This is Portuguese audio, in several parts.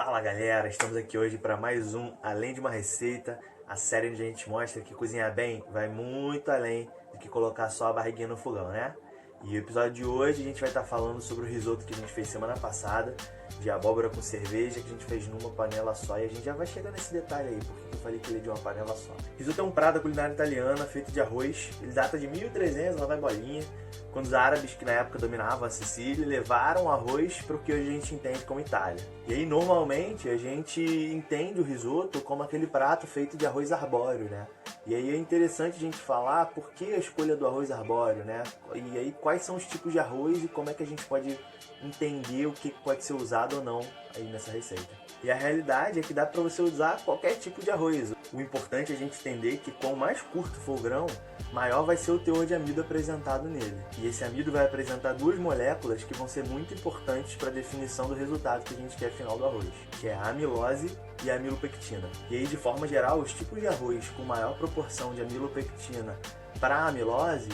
Fala galera, estamos aqui hoje para mais um Além de uma Receita, a série onde a gente mostra que cozinhar bem vai muito além do que colocar só a barriguinha no fogão, né? E o episódio de hoje a gente vai estar falando sobre o risoto que a gente fez semana passada, de abóbora com cerveja, que a gente fez numa panela só, e a gente já vai chegar nesse detalhe aí, porque eu falei que ele é de uma panela só. Risoto é um prato da culinária italiana feito de arroz, ele data de 1300, lá vai bolinha, quando os árabes, que na época dominavam a Sicília, levaram o arroz para o que hoje a gente entende como Itália. E aí, normalmente, a gente entende o risoto como aquele prato feito de arroz arbóreo, né? E aí é interessante a gente falar por que a escolha do arroz arbóreo, né? E aí, quais são os tipos de arroz e como é que a gente pode entender o que pode ser usado ou não aí nessa receita. E a realidade é que dá para você usar qualquer tipo de arroz. O importante é a gente entender que quanto mais curto for o grão, maior vai ser o teor de amido apresentado nele. E esse amido vai apresentar duas moléculas que vão ser muito importantes para a definição do resultado que a gente quer final do arroz, que é a amilose e a amilopectina. E aí, de forma geral, os tipos de arroz com maior proporção de amilopectina para a amilose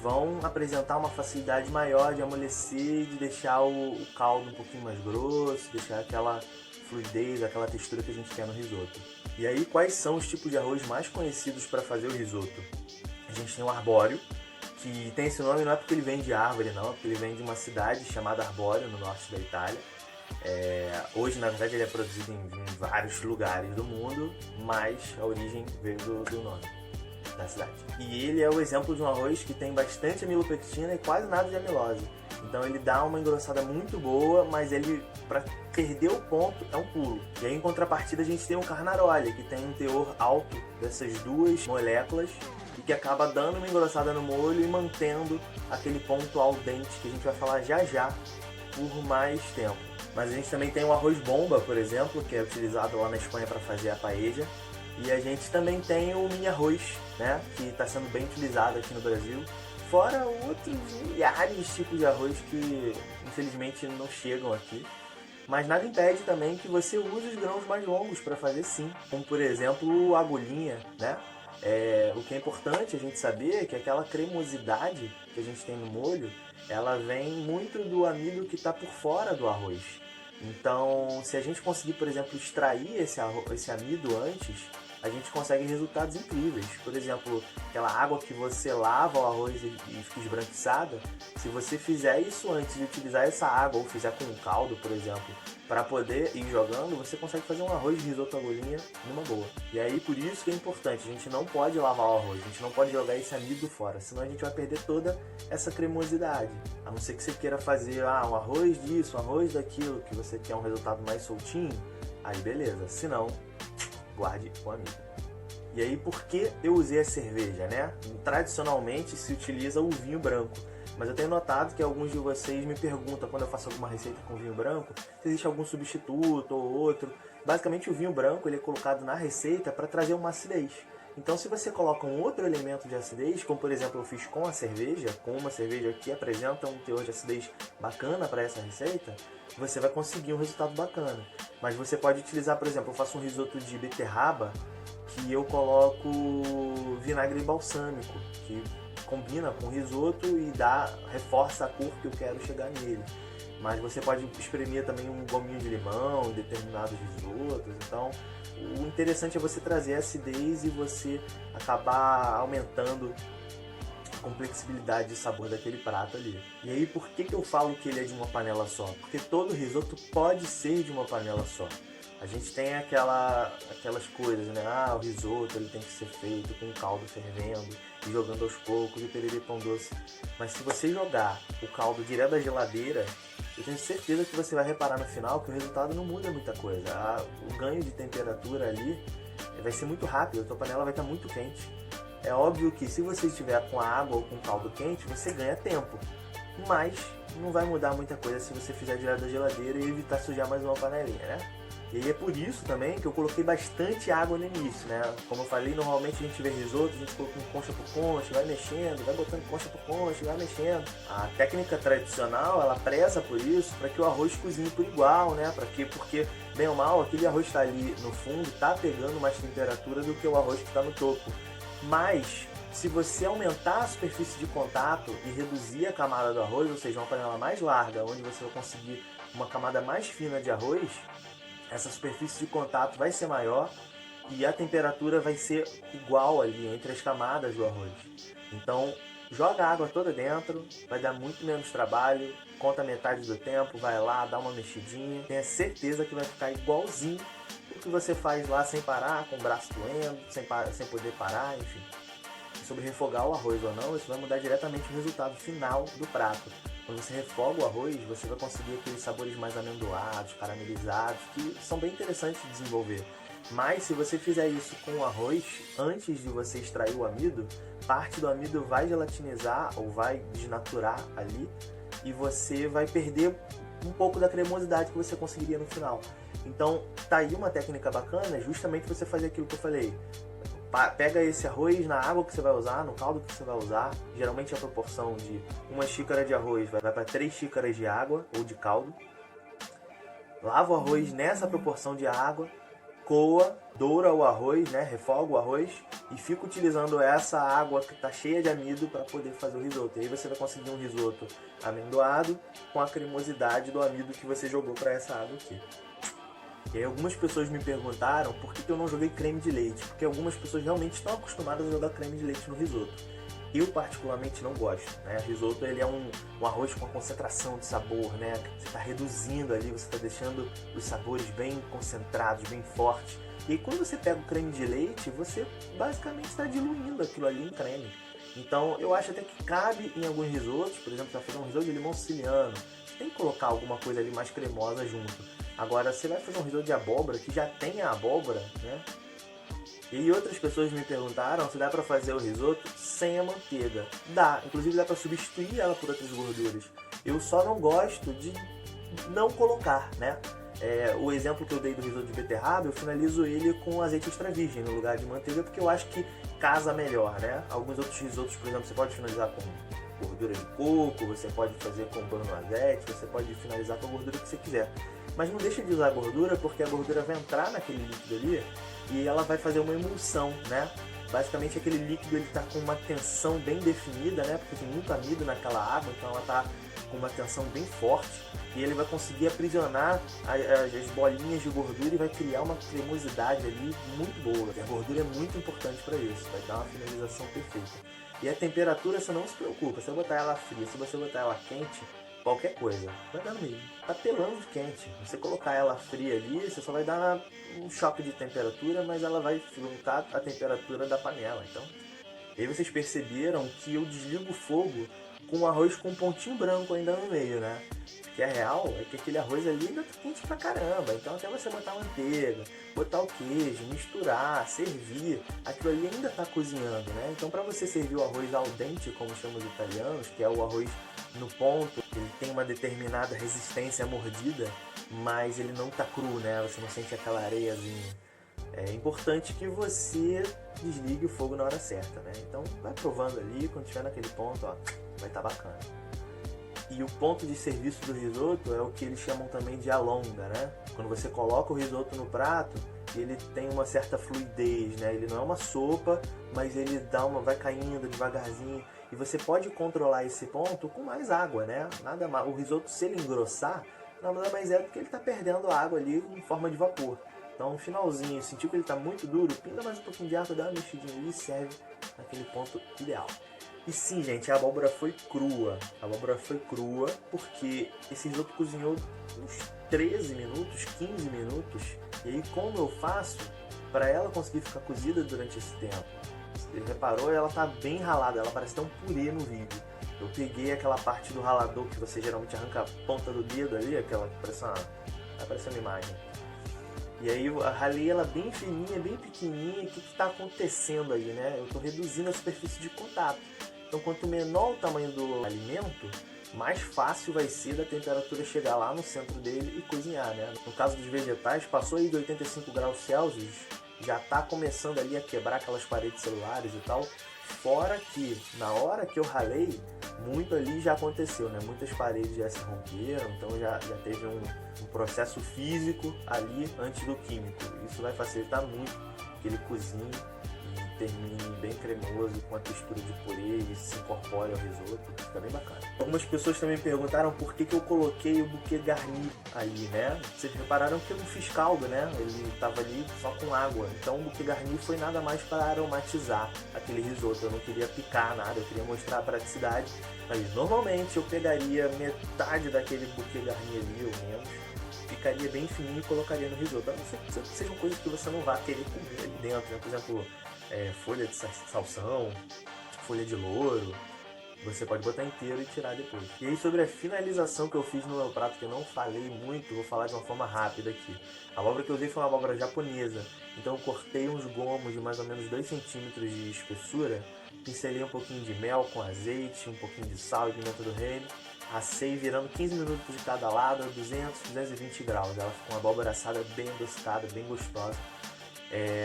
vão apresentar uma facilidade maior de amolecer e de deixar o caldo um pouquinho mais grosso, deixar aquela fluidez, aquela textura que a gente quer no risoto. E aí, quais são os tipos de arroz mais conhecidos para fazer o risoto? A gente tem o arbóreo, que tem esse nome não é porque ele vem de árvore, não, é porque ele vem de uma cidade chamada Arbóreo, no norte da Itália. Hoje, na verdade, ele é produzido em vários lugares do mundo, mas a origem veio do nome da cidade. E ele é o exemplo de um arroz que tem bastante amilopectina e quase nada de amilose. Então ele dá uma engrossada muito boa, mas ele, para perder o ponto, é um pulo. E aí, em contrapartida, a gente tem o carnaroli, que tem um teor alto dessas duas moléculas e que acaba dando uma engrossada no molho e mantendo aquele ponto al dente que a gente vai falar já já por mais tempo. Mas a gente também tem o arroz bomba, por exemplo, que é utilizado lá na Espanha para fazer a paella. E a gente também tem o mini arroz, né, que está sendo bem utilizado aqui no Brasil. Fora outros milhares de tipos de arroz que infelizmente não chegam aqui. Mas nada impede também que você use os grãos mais longos para fazer sim. Como por exemplo a agulhinha, né? O que é importante a gente saber é que aquela cremosidade que a gente tem no molho, ela vem muito do amido que está por fora do arroz. Então, se a gente conseguir, por exemplo, extrair esse amido antes, a gente consegue resultados incríveis. Por exemplo, aquela água que você lava o arroz e fica esbranquiçada, se você fizer isso antes de utilizar essa água, ou fizer com um caldo, por exemplo, para poder ir jogando, você consegue fazer um arroz de risoto agulhinha numa boa. E aí, por isso que é importante, a gente não pode lavar o arroz, a gente não pode jogar esse amido fora, senão a gente vai perder toda essa cremosidade. A não ser que você queira fazer um arroz disso, um arroz daquilo, que você quer um resultado mais soltinho, aí beleza, se não, guarde o amido. E aí, por que eu usei a cerveja, né? Tradicionalmente se utiliza o vinho branco, mas eu tenho notado que alguns de vocês me perguntam quando eu faço alguma receita com vinho branco se existe algum substituto ou outro. Basicamente, o vinho branco ele é colocado na receita para trazer uma acidez. Então, se você coloca um outro elemento de acidez, como por exemplo eu fiz com a cerveja, com uma cerveja que apresenta um teor de acidez bacana para essa receita, você vai conseguir um resultado bacana. Mas você pode utilizar, por exemplo, eu faço um risoto de beterraba que eu coloco vinagre balsâmico, que combina com o risoto e reforça a cor que eu quero chegar nele. Mas você pode espremer também um gominho de limão em determinados risotos. Então, o interessante é você trazer a acidez e você acabar aumentando a complexibilidade de sabor daquele prato ali. E aí, por que eu falo que ele é de uma panela só? Porque todo risoto pode ser de uma panela só. A gente tem aquelas coisas, né? O risoto ele tem que ser feito com o caldo fervendo e jogando aos poucos e perere pão doce. Mas se você jogar o caldo direto da geladeira, eu tenho certeza que você vai reparar no final que o resultado não muda muita coisa. O ganho de temperatura ali vai ser muito rápido, a tua panela vai estar muito quente. É óbvio que se você estiver com a água ou com caldo quente, você ganha tempo. Mas não vai mudar muita coisa se você fizer direto da geladeira e evitar sujar mais uma panelinha, né? E aí é por isso também que eu coloquei bastante água no início, né? Como eu falei, normalmente a gente vê risoto, a gente coloca concha por concha, vai mexendo, vai botando concha por concha, vai mexendo. A técnica tradicional, ela preza por isso, para que o arroz cozinhe por igual, né? Porque, bem ou mal, aquele arroz que está ali no fundo está pegando mais temperatura do que o arroz que está no topo. Mas, se você aumentar a superfície de contato e reduzir a camada do arroz, ou seja, uma panela mais larga, onde você vai conseguir uma camada mais fina de arroz, essa superfície de contato vai ser maior e a temperatura vai ser igual ali entre as camadas do arroz. Então, joga a água toda dentro, vai dar muito menos trabalho, conta metade do tempo, vai lá, dá uma mexidinha, tenha certeza que vai ficar igualzinho o que você faz lá sem parar, com o braço doendo, sem poder parar, enfim. E sobre refogar o arroz ou não, isso vai mudar diretamente o resultado final do prato. Quando você refoga o arroz, você vai conseguir aqueles sabores mais amendoados, caramelizados, que são bem interessantes de desenvolver. Mas se você fizer isso com o arroz, antes de você extrair o amido, parte do amido vai gelatinizar ou vai desnaturar ali e você vai perder um pouco da cremosidade que você conseguiria no final. Então, tá aí uma técnica bacana, justamente você fazer aquilo que eu falei. Pega esse arroz na água que você vai usar, no caldo que você vai usar. Geralmente a proporção de uma xícara de arroz vai para 3 xícaras de água ou de caldo. Lava o arroz nessa proporção de água, coa, doura o arroz, né? Refoga o arroz e fica utilizando essa água que está cheia de amido para poder fazer o risoto. E aí você vai conseguir um risoto amendoado com a cremosidade do amido que você jogou para essa água aqui. E aí algumas pessoas me perguntaram por que eu não joguei creme de leite, porque algumas pessoas realmente estão acostumadas a jogar creme de leite no risoto. Eu particularmente não gosto, né? Risoto ele é um arroz com uma concentração de sabor, né? Você está reduzindo ali, você está deixando os sabores bem concentrados, bem fortes. E aí, quando você pega o creme de leite, você basicamente está diluindo aquilo ali em creme. Então eu acho até que cabe em alguns risotos, por exemplo, você vai fazer um risoto de limão siciliano, você tem que colocar alguma coisa ali mais cremosa junto. Agora, você vai fazer um risoto de abóbora, que já tem a abóbora, né? E outras pessoas me perguntaram se dá pra fazer o risoto sem a manteiga. Dá, inclusive dá pra substituir ela por outras gorduras. Eu só não gosto de não colocar, né? O exemplo que eu dei do risoto de beterraba, eu finalizo ele com azeite extra virgem no lugar de manteiga, porque eu acho que casa melhor, né? Alguns outros risotos, por exemplo, você pode finalizar com gordura de coco, você pode fazer com banho-no-azete, você pode finalizar com a gordura que você quiser. Mas não deixa de usar a gordura, porque a gordura vai entrar naquele líquido ali e ela vai fazer uma emulsão, né? Basicamente aquele líquido ele tá com uma tensão bem definida, né? Porque tem muito amido naquela água, então ela tá com uma tensão bem forte e ele vai conseguir aprisionar as bolinhas de gordura e vai criar uma cremosidade ali muito boa. A gordura é muito importante para isso, vai dar uma finalização perfeita. E a temperatura você não se preocupa, se você botar ela fria, se você botar ela quente, qualquer coisa, vai dar no meio. Tá pelando de quente. Você colocar ela fria ali, você só vai dar um choque de temperatura, mas ela vai juntar a temperatura da panela. Então, e aí vocês perceberam que eu desligo o fogo com o arroz com um pontinho branco ainda no meio, né? Que a real é que aquele arroz ali ainda tá quente pra caramba. Então até você botar manteiga, botar o queijo, misturar, servir, aquilo ali ainda tá cozinhando, né? Então para você servir o arroz al dente, como chamam os italianos, que é o arroz no ponto, ele tem uma determinada resistência à mordida, mas ele não tá cru, né? Você não sente aquela areiazinha. É importante que você desligue o fogo na hora certa, né? Então vai provando ali, quando estiver naquele ponto, ó, vai estar bacana. E o ponto de serviço do risoto é o que eles chamam também de alonga, né? Quando você coloca o risoto no prato, ele tem uma certa fluidez, né? Ele não é uma sopa, mas ele vai caindo devagarzinho. E você pode controlar esse ponto com mais água, né? Nada mais. O risoto, se ele engrossar, nada mais é do que ele está perdendo água ali em forma de vapor. Então, no finalzinho, sentiu que ele está muito duro, pinga mais um pouquinho de água, dá uma mexidinha ali e serve naquele ponto ideal. E sim, gente, a abóbora foi crua. A abóbora foi crua porque esse risoto cozinhou uns 13 minutos, 15 minutos. E aí, como eu faço para ela conseguir ficar cozida durante esse tempo? Você reparou, ela tá bem ralada, ela parece ter um purê no vídeo. Eu peguei aquela parte do ralador que você geralmente arranca a ponta do dedo ali, aquela que parece uma imagem. E aí eu ralei ela bem fininha, bem pequenininha. O que está acontecendo aí, né? Eu estou reduzindo a superfície de contato. Então quanto menor o tamanho do alimento, mais fácil vai ser da temperatura chegar lá no centro dele e cozinhar, né? No caso dos vegetais, passou aí de 85 graus Celsius, já está começando ali a quebrar aquelas paredes celulares e tal. Fora que, na hora que eu ralei, muito ali já aconteceu, né? Muitas paredes já se romperam, então já teve um processo físico ali antes do químico. Isso vai facilitar muito que ele cozinhe termine bem cremoso, com a textura de purê e se incorpore ao risoto, fica bem bacana. Algumas pessoas também perguntaram por que eu coloquei o bouquet garni ali, né? Vocês repararam que eu não fiz caldo, né? Ele estava ali só com água, então o bouquet garni foi nada mais para aromatizar aquele risoto. Eu não queria picar nada, eu queria mostrar a praticidade, mas normalmente eu pegaria metade daquele bouquet garni ali, ou menos, ficaria bem fininho e colocaria no risoto. A não ser que sejam coisas que você não vá querer comer ali dentro, né? Por exemplo, folha de salsão, folha de louro, você pode botar inteiro e tirar depois. E aí, sobre a finalização que eu fiz no meu prato, que eu não falei muito, vou falar de uma forma rápida aqui. A abóbora que eu usei foi uma abóbora japonesa, então eu cortei uns gomos de mais ou menos 2 centímetros de espessura, pincelei um pouquinho de mel com azeite, um pouquinho de sal e pimenta do reino, assei virando 15 minutos de cada lado a 200, 220 graus. Ela ficou uma abóbora assada bem adocicada, bem gostosa.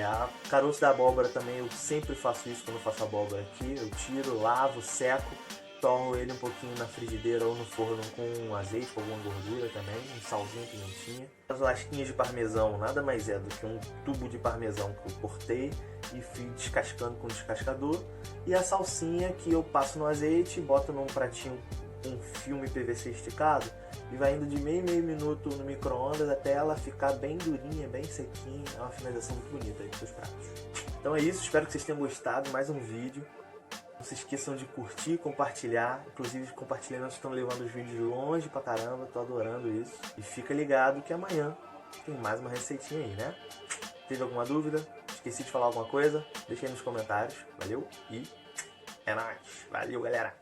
A caroço da abóbora também, eu sempre faço isso quando eu faço abóbora aqui. Eu tiro, lavo, seco, torro ele um pouquinho na frigideira ou no forno com azeite, com alguma gordura também, um salzinho, pimentinha. As lasquinhas de parmesão nada mais é do que um tubo de parmesão que eu cortei e fui descascando com o descascador. E a salsinha que eu passo no azeite, boto num pratinho um filme PVC esticado e vai indo de meio minuto no micro-ondas até ela ficar bem durinha, bem sequinha. É uma finalização muito bonita aí dos seus pratos. Então é isso, espero que vocês tenham gostado. Mais um vídeo. Não se esqueçam de curtir, compartilhar. Inclusive, compartilhando, estão levando os vídeos longe pra caramba. Tô adorando isso. E fica ligado que amanhã tem mais uma receitinha aí, né? Teve alguma dúvida? Esqueci de falar alguma coisa? Deixa aí nos comentários. Valeu e é nóis. Valeu, galera.